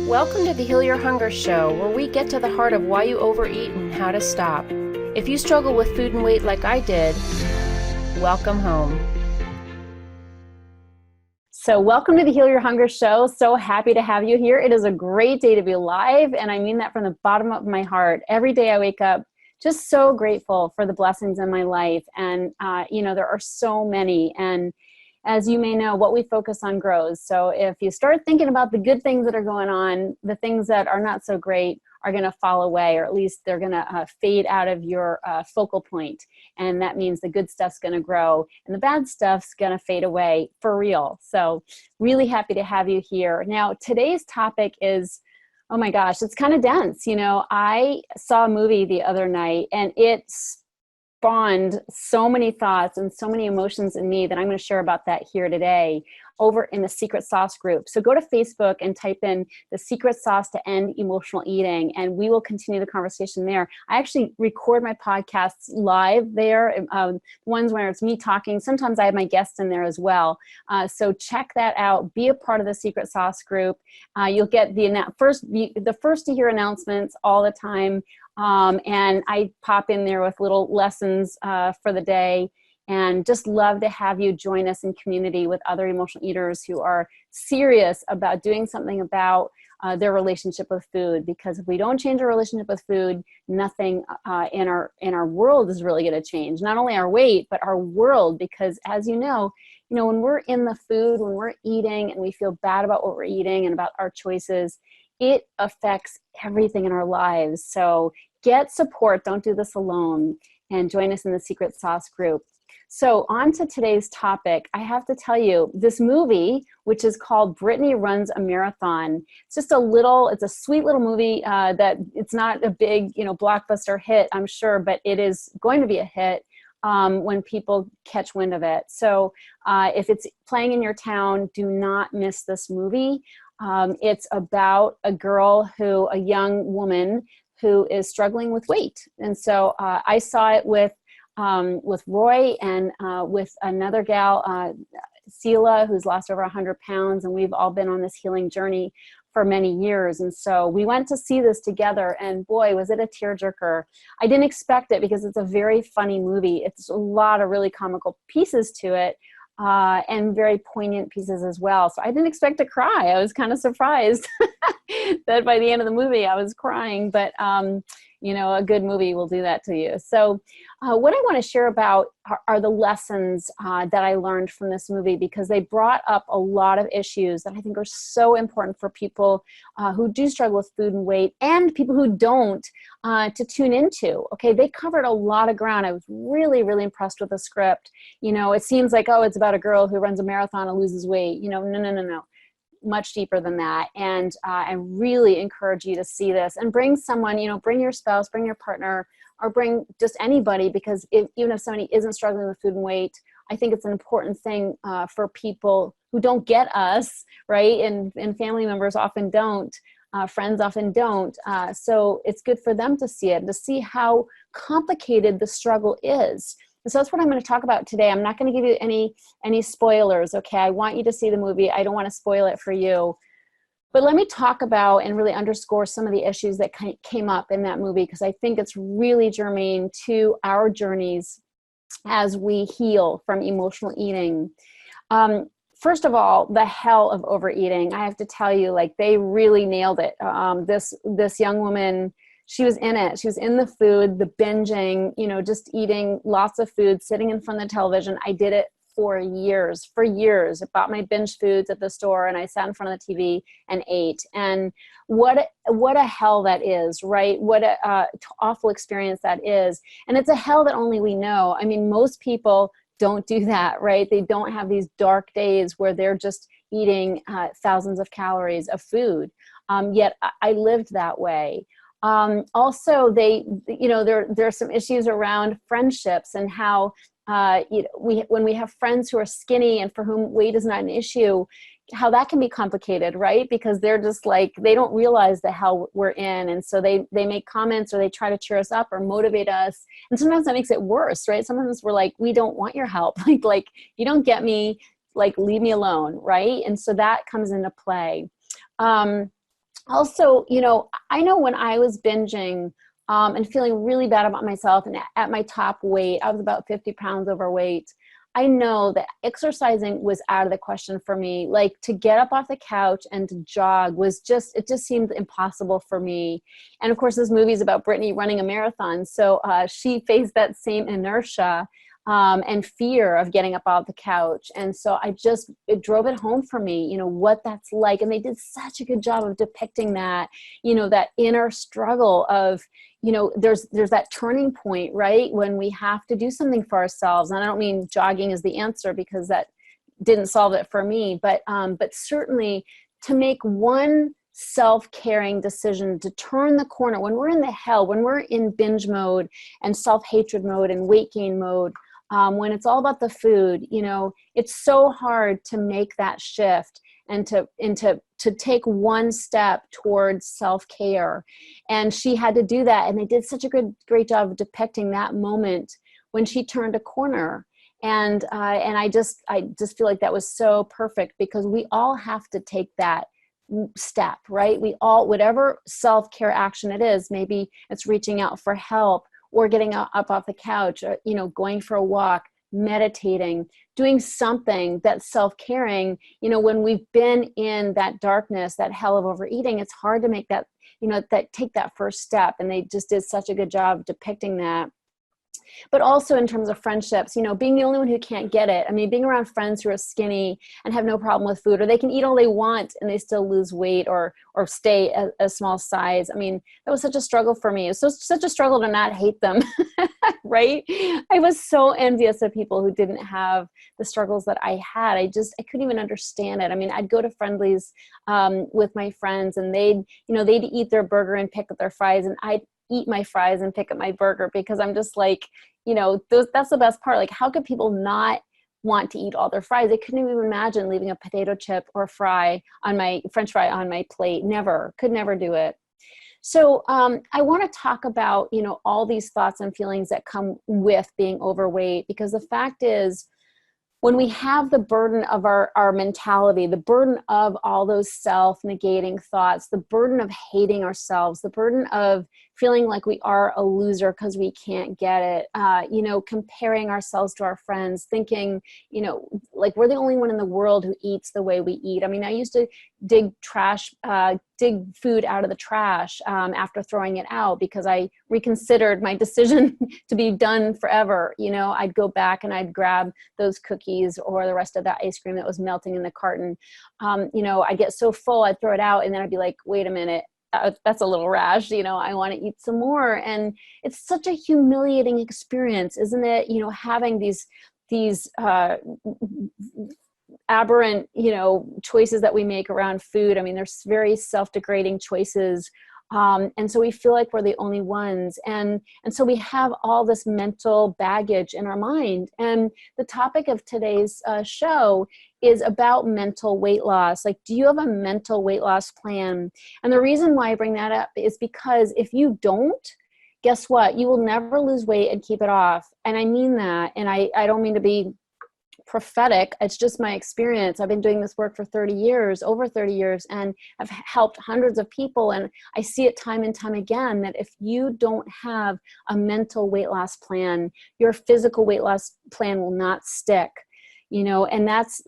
Welcome to the Heal Your Hunger Show, where we get to the heart of why you overeat and how to stop. If you struggle with food and weight like I did, welcome home. So welcome to the Heal Your Hunger Show. So happy to have you here. It is a great day to be alive, and I mean that from the bottom of my heart. Every day I wake up just so grateful for the blessings in my life, and there are so many. And as you may know, what we focus on grows. So if you start thinking about the good things that are going on, the things that are not so great are going to fall away, or at least they're going to fade out of your focal point. And that means the good stuff's going to grow and the bad stuff's going to fade away for real. So really happy to have you here. Now, today's topic is, oh my gosh, it's kind of dense. You know, I saw a movie the other night and it spawned so many thoughts and so many emotions in me that I'm going to share about that here today over in the Secret Sauce group. So go to Facebook and type in the Secret Sauce to End Emotional Eating, and we will continue the conversation there. I actually record my podcasts live there, ones where it's me talking. Sometimes I have my guests in there as well. So check that out. Be a part of the Secret Sauce group. You'll get the first to hear announcements all the time. And I pop in there with little lessons for the day, and just love to have you join us in community with other emotional eaters who are serious about doing something about their relationship with food. Because if we don't change our relationship with food, nothing in our world is really going to change. Not only our weight, but our world. Because as you know, when we're in the food, when we're eating and we feel bad about what we're eating and about our choices, it affects everything in our lives. So get support. Don't do this alone. And join us in the Secret Sauce group. So on to today's topic. I have to tell you, this movie, which is called Brittany Runs a Marathon, it's a sweet little movie that it's not a big, blockbuster hit, I'm sure, but it is going to be a hit when people catch wind of it. So if it's playing in your town, do not miss this movie. It's about a young woman who is struggling with weight. And so I saw it with Roy and with another gal, Sela, who's lost over 100 pounds. And we've all been on this healing journey for many years. And so we went to see this together, and boy, was it a tearjerker. I didn't expect it because it's a very funny movie. It's a lot of really comical pieces to it. And very poignant pieces as well. So I didn't expect to cry. I was kind of surprised that by the end of the movie I was crying, but a good movie will do that to you. So what I want to share about are the lessons that I learned from this movie, because they brought up a lot of issues that I think are so important for people who do struggle with food and weight, and people who don't, to tune into. Okay, they covered a lot of ground. I was really, really impressed with the script. It seems like, oh, it's about a girl who runs a marathon and loses weight. No. Much deeper than that. And I really encourage you to see this and bring someone, bring your spouse, bring your partner, or bring just anybody, because even if somebody isn't struggling with food and weight, I think it's an important thing for people who don't get us, right? And family members often don't, friends often don't. So it's good for them to see it, to see how complicated the struggle is. And so that's what I'm going to talk about today. I'm not going to give you any spoilers, okay? I want you to see the movie. I don't want to spoil it for you. But let me talk about and really underscore some of the issues that came up in that movie, because I think it's really germane to our journeys as we heal from emotional eating. First of all, the hell of overeating. I have to tell you, they really nailed it. This young woman, she was in it. She was in the food, the binging, just eating lots of food, sitting in front of the television. I did it for years. I bought my binge foods at the store and I sat in front of the TV and ate. And what a hell that is, right? What a awful experience that is. And it's a hell that only we know. I mean, most people don't do that, right? They don't have these dark days where they're just eating thousands of calories of food. Yet I lived that way. Also, there are some issues around friendships and how, when we have friends who are skinny and for whom weight is not an issue, how that can be complicated, right? Because they're just they don't realize the hell we're in. And so they make comments, or they try to cheer us up or motivate us. And sometimes that makes it worse, right? Sometimes we're like, we don't want your help. Like you don't get me, leave me alone, right? And so that comes into play. Also, I know when I was binging and feeling really bad about myself and at my top weight, I was about 50 pounds overweight. I know that exercising was out of the question for me. Like, to get up off the couch and to jog it just seemed impossible for me. And of course, this movie is about Brittany running a marathon. So she faced that same inertia and fear of getting up off the couch. And so it drove it home for me, what that's like. And they did such a good job of depicting that, that inner struggle of, there's that turning point, right? When we have to do something for ourselves. And I don't mean jogging is the answer, because that didn't solve it for me, but certainly to make one self-caring decision to turn the corner when we're in the hell, when we're in binge mode and self-hatred mode and weight gain mode, when it's all about the food, it's so hard to make that shift and to take one step towards self-care. And she had to do that. And they did such a great job of depicting that moment when she turned a corner. And I just feel like that was so perfect, because we all have to take that step, right? We all, whatever self-care action it is, maybe it's reaching out for help, or getting up off the couch, or, going for a walk, meditating, doing something that's self-caring. When we've been in that darkness, that hell of overeating, it's hard to make that, take that first step. And they just did such a good job depicting that. But also in terms of friendships, being the only one who can't get it. I mean, being around friends who are skinny and have no problem with food, or they can eat all they want and they still lose weight or stay a small size. I mean, that was such a struggle for me. It was such a struggle to not hate them, right? I was so envious of people who didn't have the struggles that I had. I couldn't even understand it. I mean, I'd go to Friendly's with my friends, and they'd eat their burger and pick up their fries, and I'd eat my fries and pick up my burger, because I'm just like, that's the best part. Like, how could people not want to eat all their fries? I couldn't even imagine leaving a potato chip or French fry on my plate. Could never do it. So I want to talk about, all these thoughts and feelings that come with being overweight, because the fact is, when we have the burden of our mentality, the burden of all those self-negating thoughts, the burden of hating ourselves, the burden of feeling like we are a loser because we can't get it, comparing ourselves to our friends, thinking, like we're the only one in the world who eats the way we eat. I mean, I used to dig food out of the trash after throwing it out, because I reconsidered my decision to be done forever. I'd go back and I'd grab those cookies or the rest of that ice cream that was melting in the carton. I'd get so full, I'd throw it out, and then I'd be like, wait a minute, that's a little rash. I want to eat some more. And it's such a humiliating experience, isn't it? Having these aberrant, choices that we make around food. I mean, there's very self-degrading choices. And so we feel like we're the only ones. And so we have all this mental baggage in our mind. And the topic of today's show is about mental weight loss. Like, do you have a mental weight loss plan? And the reason why I bring that up is because if you don't, guess what? You will never lose weight and keep it off. And I mean that. And I don't mean to be prophetic. It's just my experience. I've been doing this work for over 30 years, and I've helped hundreds of people. And I see it time and time again that if you don't have a mental weight loss plan, your physical weight loss plan will not stick, and that's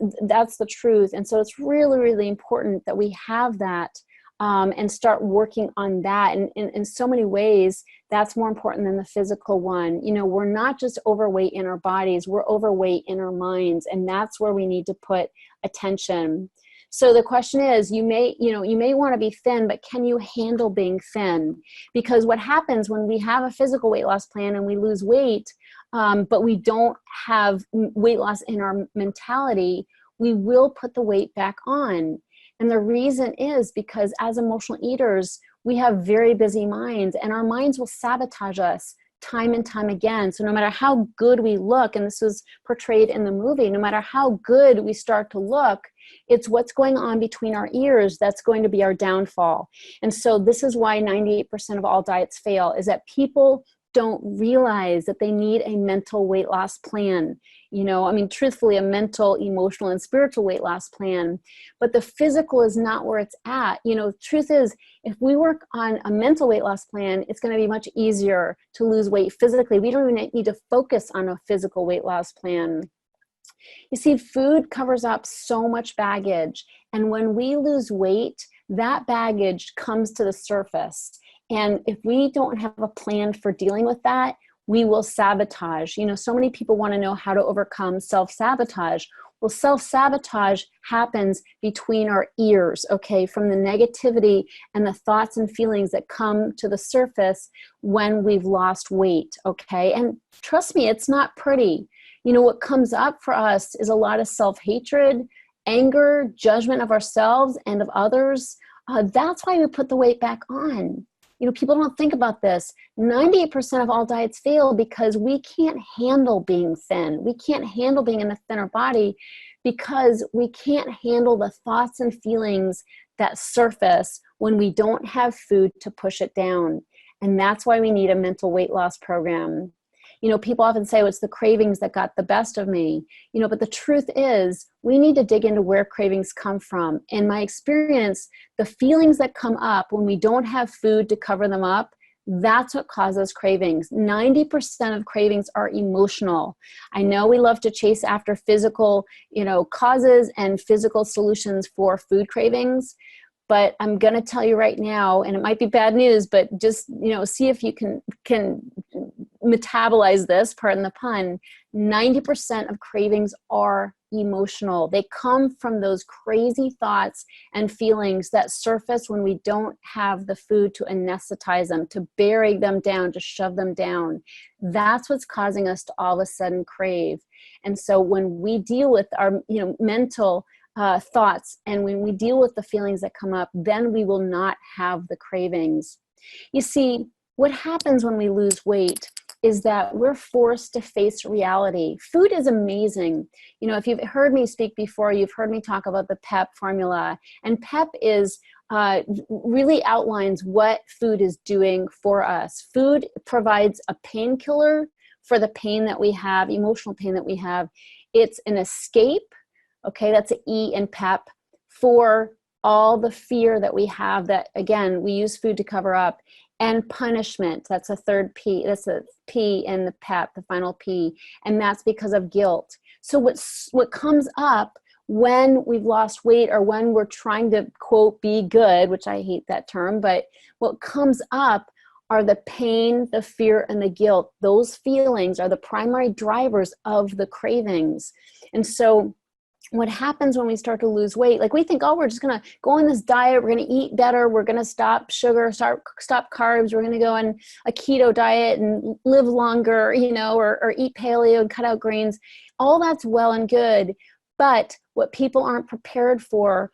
the truth. And so it's really, really important that we have that and start working on that. And in so many ways, that's more important than the physical one. We're not just overweight in our bodies, we're overweight in our minds. And that's where we need to put attention. So the question is, you may want to be thin, but can you handle being thin? Because what happens when we have a physical weight loss plan and we lose weight, but we don't have weight loss in our mentality, we will put the weight back on. And the reason is because as emotional eaters, we have very busy minds, and our minds will sabotage us time and time again. So no matter how good we look, and this was portrayed in the movie, no matter how good we start to look, it's what's going on between our ears that's going to be our downfall. And so this is why 98% of all diets fail, is that people don't realize that they need a mental weight loss plan. You know, I mean, truthfully, a mental, emotional, and spiritual weight loss plan, but the physical is not where it's at. You know, truth is, if we work on a mental weight loss plan, it's going to be much easier to lose weight physically. We don't even need to focus on a physical weight loss plan. You see, food covers up so much baggage. And when we lose weight, that baggage comes to the surface. And if we don't have a plan for dealing with that, we will sabotage. You know, so many people want to know how to overcome self-sabotage. Well, self-sabotage happens between our ears, okay, from the negativity and the thoughts and feelings that come to the surface when we've lost weight, okay? And trust me, it's not pretty. You know, what comes up for us is a lot of self-hatred, anger, judgment of ourselves and of others. That's why we put the weight back on. You know, people don't think about this. 98% of all diets fail because we can't handle being thin. We can't handle being in a thinner body because we can't handle the thoughts and feelings that surface when we don't have food to push it down. And that's why we need a mental weight loss program. You know, people often say, well, it's the cravings that got the best of me. You know, but the truth is, we need to dig into where cravings come from. In my experience, the feelings that come up when we don't have food to cover them up, that's what causes cravings. 90% of cravings are emotional. I know we love to chase after physical, you know, causes and physical solutions for food cravings. But I'm going to tell you right now, and it might be bad news, but just, you know, see if you can metabolize this, pardon the pun. 90% of cravings are emotional. They come from those crazy thoughts and feelings that surface when we don't have the food to anesthetize them, to bury them down, to shove them down. That's what's causing us to all of a sudden crave. And so when we deal with our, you know, mental thoughts, and when we deal with the feelings that come up, then we will not have the cravings. You see, what happens when we lose weight is that we're forced to face reality. Food is amazing. You know, if you've heard me speak before, you've heard me talk about the PEP formula. And PEP is really outlines what food is doing for us. Food provides a painkiller for the pain that we have, emotional pain that we have. It's an escape. Okay, that's an E in PEP, for all the fear that we have that, again, we use food to cover up. And punishment, that's a third P, that's a P in the PEP, the final P, and that's because of guilt. So what comes up when we've lost weight or when we're trying to, quote, be good, which I hate that term, but what comes up are the pain, the fear, and the guilt. Those feelings are the primary drivers of the cravings. And so what happens when we start to lose weight, like we think, oh, we're just going to go on this diet, we're going to eat better, we're going to stop sugar, stop carbs, we're going to go on a keto diet and live longer, you know, or eat paleo and cut out grains. All that's well and good. But what people aren't prepared for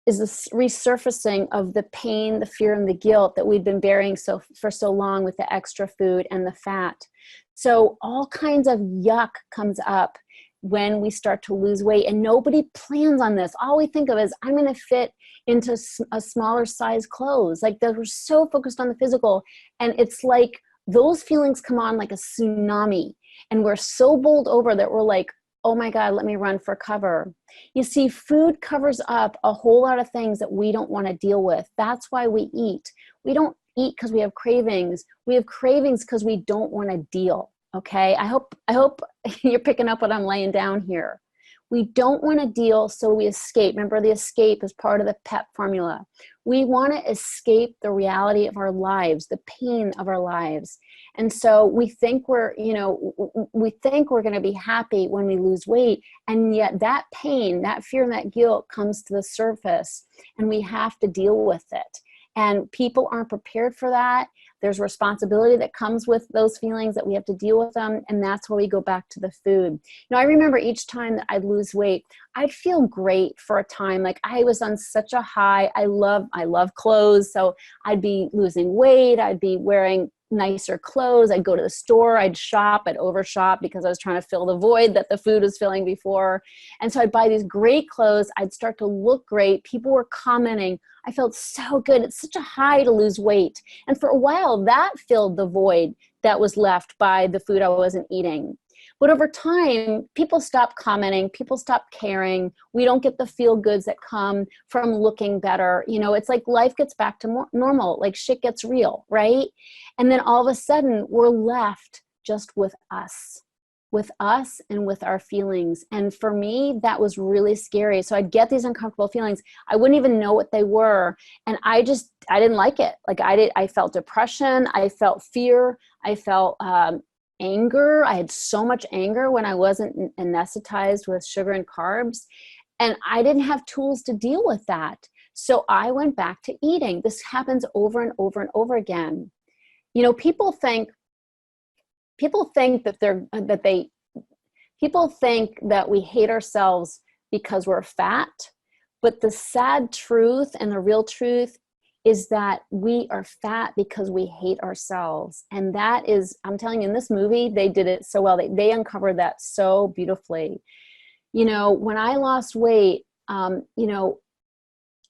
is the resurfacing of the pain, the fear, and the guilt that we've been bearing for so long with the extra food and the fat. So all kinds of yuck comes up when we start to lose weight, and nobody plans on this. All we think of is, I'm going to fit into a smaller size clothes. Like, we're so focused on the physical, and it's like those feelings come on like a tsunami, and we're so bowled over that we're like, oh my God, let me run for cover. You see, food covers up a whole lot of things that we don't want to deal with. That's why we eat. We don't eat because we have cravings. We have cravings because we don't want to deal. Okay, I hope you're picking up what I'm laying down here. We don't want to deal, so we escape. Remember, the escape is part of the PEP formula. We want to escape the reality of our lives, the pain of our lives. And so we think we're going to be happy when we lose weight, and yet that pain, that fear, and that guilt comes to the surface, and we have to deal with it. And people aren't prepared for that. There's responsibility that comes with those feelings, that we have to deal with them. And that's where we go back to the food. I remember each time that I'd lose weight, I'd feel great for a time. Like, I was on such a high. I love clothes. So I'd be losing weight. I'd be wearing nicer clothes. I'd go to the store, I'd shop, I'd overshop because I was trying to fill the void that the food was filling before. And so I'd buy these great clothes. I'd start to look great. People were commenting. I felt so good. It's such a high to lose weight. And for a while, that filled the void that was left by the food I wasn't eating. But over time, people stop commenting, people stop caring. We don't get the feel goods that come from looking better. You know, it's like life gets back to normal, like shit gets real, right? And then all of a sudden, we're left just with us and with our feelings. And for me, that was really scary. So I'd get these uncomfortable feelings. I wouldn't even know what they were. And I didn't like it. Like I felt depression. I felt fear. I felt, anger. I had so much anger when I wasn't anesthetized with sugar and carbs, and I didn't have tools to deal with that. So I went back to eating. This happens over and over and over again. You know, people think that we hate ourselves because we're fat, but the sad truth and the real truth is that we are fat because we hate ourselves. And that is, I'm telling you, in this movie, they did it so well. They uncovered that so beautifully. You know, when I lost weight, you know,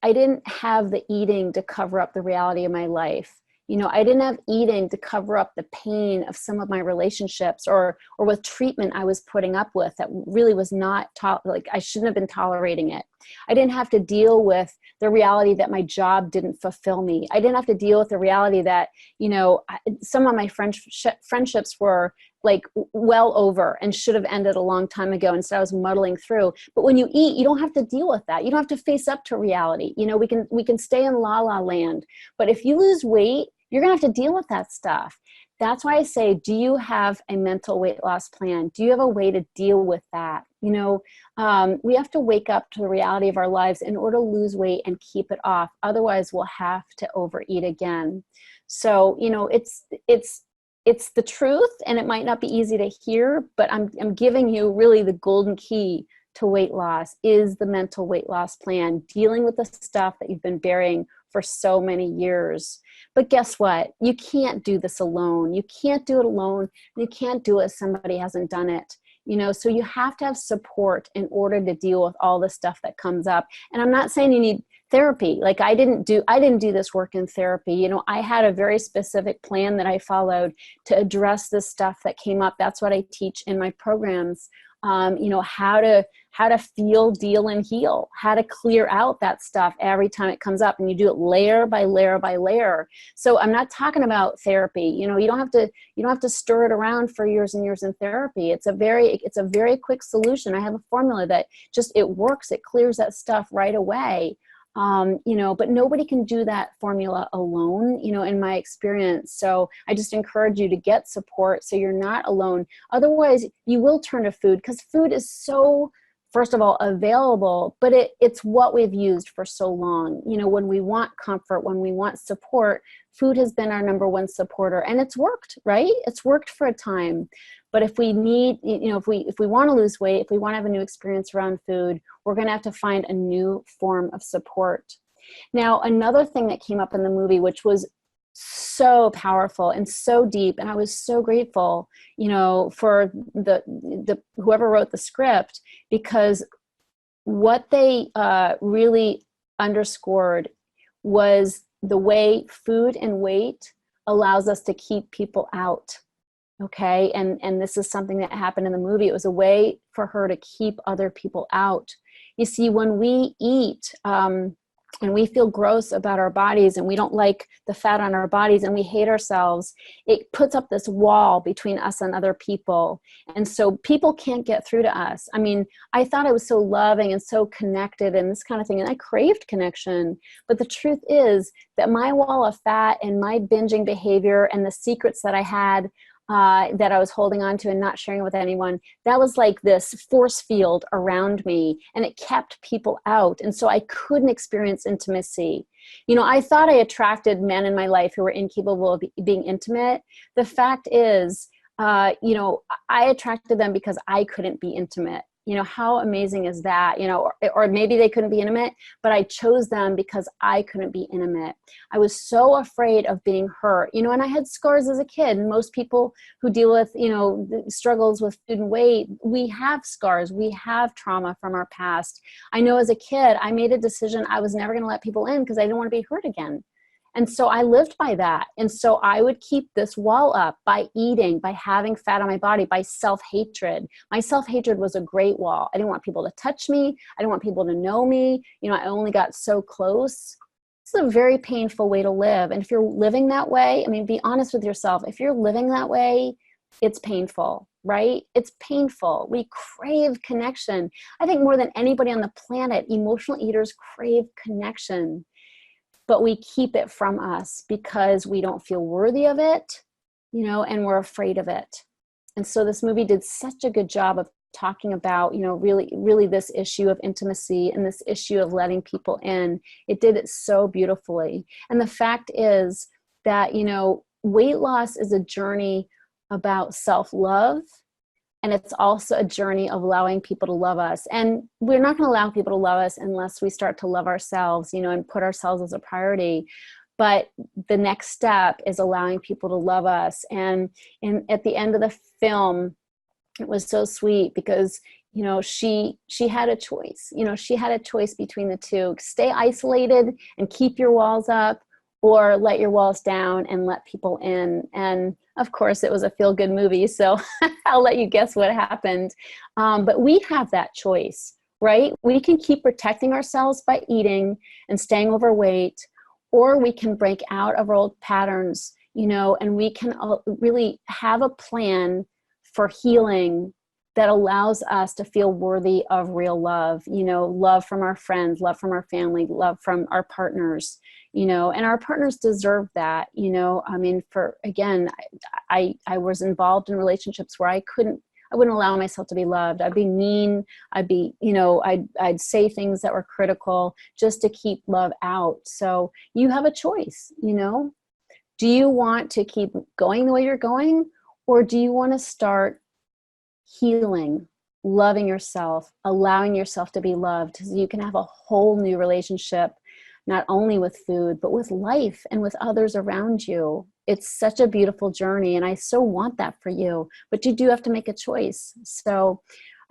I didn't have the eating to cover up the reality of my life. You know, I didn't have eating to cover up the pain of some of my relationships or with treatment I was putting up with that really was not, like I shouldn't have been tolerating it. I didn't have to deal with the reality that my job didn't fulfill me. I didn't have to deal with the reality that, you know, some of my friendships were like well over and should have ended a long time ago. Instead, I was muddling through. But when you eat, you don't have to deal with that. You don't have to face up to reality. You know, we can stay in la la land. But if you lose weight, you're going to have to deal with that stuff. That's why I say, do you have a mental weight loss plan? Do you have a way to deal with that? You know, we have to wake up to the reality of our lives in order to lose weight and keep it off. Otherwise, we'll have to overeat again. So, you know, it's the truth, and it might not be easy to hear, but I'm giving you really the golden key to weight loss is the mental weight loss plan, dealing with the stuff that you've been burying for so many years. But guess what? You can't do this alone. You can't do it alone. You can't do it if somebody hasn't done it. You know, so you have to have support in order to deal with all the stuff that comes up. And I'm not saying you need therapy. Like I didn't do this work in therapy. You know, I had a very specific plan that I followed to address this stuff that came up. That's what I teach in my programs. You know, how to feel, deal, and heal, how to clear out that stuff every time it comes up, and you do it layer by layer by layer. So I'm not talking about therapy. You know, you don't have to stir it around for years and years in therapy. It's a very quick solution. I have a formula that just, it works. It clears that stuff right away. You know, but nobody can do that formula alone, you know, in my experience. So I just encourage you to get support so you're not alone. Otherwise, you will turn to food, because food is so, first of all, available, but it's what we've used for so long. You know, when we want comfort, when we want support, food has been our number one supporter, and it's worked, right? It's worked for a time. But if we need, you know, if we want to lose weight, if we want to have a new experience around food, we're going to have to find a new form of support. Now, another thing that came up in the movie, which was so powerful and so deep, and I was so grateful, you know, for the whoever wrote the script, because what they really underscored was the way food and weight allows us to keep people out. Okay. And this is something that happened in the movie. It was a way for her to keep other people out. You see, when we eat, and we feel gross about our bodies, and we don't like the fat on our bodies, and we hate ourselves, it puts up this wall between us and other people. And so people can't get through to us. I mean, I thought I was so loving and so connected and this kind of thing, and I craved connection. But the truth is that my wall of fat and my binging behavior and the secrets that I had, that I was holding on to and not sharing with anyone, that was like this force field around me, and it kept people out. And so I couldn't experience intimacy. You know, I thought I attracted men in my life who were incapable of being intimate. The fact is, you know, I attracted them because I couldn't be intimate. How amazing is that? Or maybe they couldn't be intimate, but I chose them because I couldn't be intimate. I was so afraid of being hurt, and I had scars as a kid. Most people who deal with, struggles with food and weight, we have scars. We have trauma from our past. I know as a kid, I made a decision I was never going to let people in because I didn't want to be hurt again. And so I lived by that. And so I would keep this wall up by eating, by having fat on my body, by self-hatred. My self-hatred was a great wall. I didn't want people to touch me. I didn't want people to know me. I only got so close. It's a very painful way to live. And if you're living that way, be honest with yourself. If you're living that way, it's painful, right? It's painful. We crave connection. I think more than anybody on the planet, emotional eaters crave connection. But we keep it from us because we don't feel worthy of it, and we're afraid of it. And so this movie did such a good job of talking about, really, really this issue of intimacy and this issue of letting people in. It did it so beautifully. And the fact is that, weight loss is a journey about self-love. And it's also a journey of allowing people to love us. And we're not going to allow people to love us unless we start to love ourselves, and put ourselves as a priority. But the next step is allowing people to love us. And at the end of the film, it was so sweet because, she had a choice. She had a choice between the two. Stay isolated and keep your walls up, or let your walls down and let people in. And of course, it was a feel-good movie, so I'll let you guess what happened. But we have that choice, right? We can keep protecting ourselves by eating and staying overweight, or we can break out of our old patterns, and we can really have a plan for healing that allows us to feel worthy of real love, love from our friends, love from our family, love from our partners, and our partners deserve that, I was involved in relationships where I wouldn't allow myself to be loved. I'd be mean. I'd be, I'd say things that were critical just to keep love out. So you have a choice, do you want to keep going the way you're going, or do you want to start healing, loving yourself, allowing yourself to be loved so you can have a whole new relationship, not only with food, but with life and with others around you. It's such a beautiful journey, and I so want that for you, but you do have to make a choice. So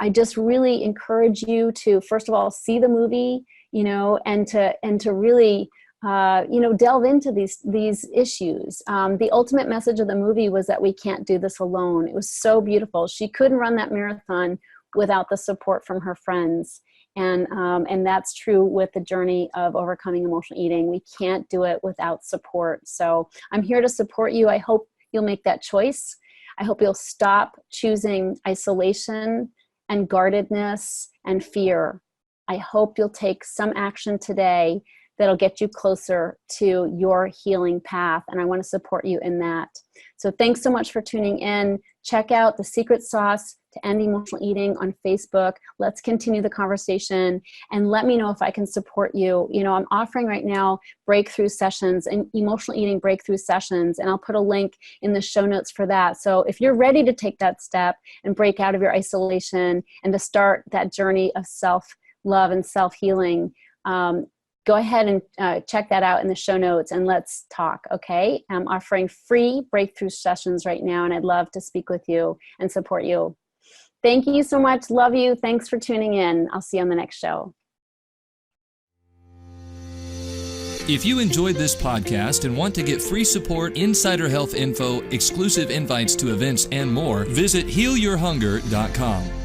I just really encourage you to, first of all, see the movie, and to really delve into these issues. The ultimate message of the movie was that we can't do this alone. It was so beautiful. She couldn't run that marathon without the support from her friends. And that's true with the journey of overcoming emotional eating. We can't do it without support. So I'm here to support you. I hope you'll make that choice. I hope you'll stop choosing isolation and guardedness and fear. I hope you'll take some action today that'll get you closer to your healing path. And I want to support you in that. So thanks so much for tuning in. Check out The Secret Sauce to End Emotional Eating on Facebook. Let's continue the conversation and let me know if I can support you. I'm offering right now breakthrough sessions and emotional eating breakthrough sessions, and I'll put a link in the show notes for that. So if you're ready to take that step and break out of your isolation and to start that journey of self-love and self-healing, go ahead and check that out in the show notes and let's talk, okay? I'm offering free breakthrough sessions right now, and I'd love to speak with you and support you. Thank you so much. Love you. Thanks for tuning in. I'll see you on the next show. If you enjoyed this podcast and want to get free support, insider health info, exclusive invites to events, and more, visit healyourhunger.com.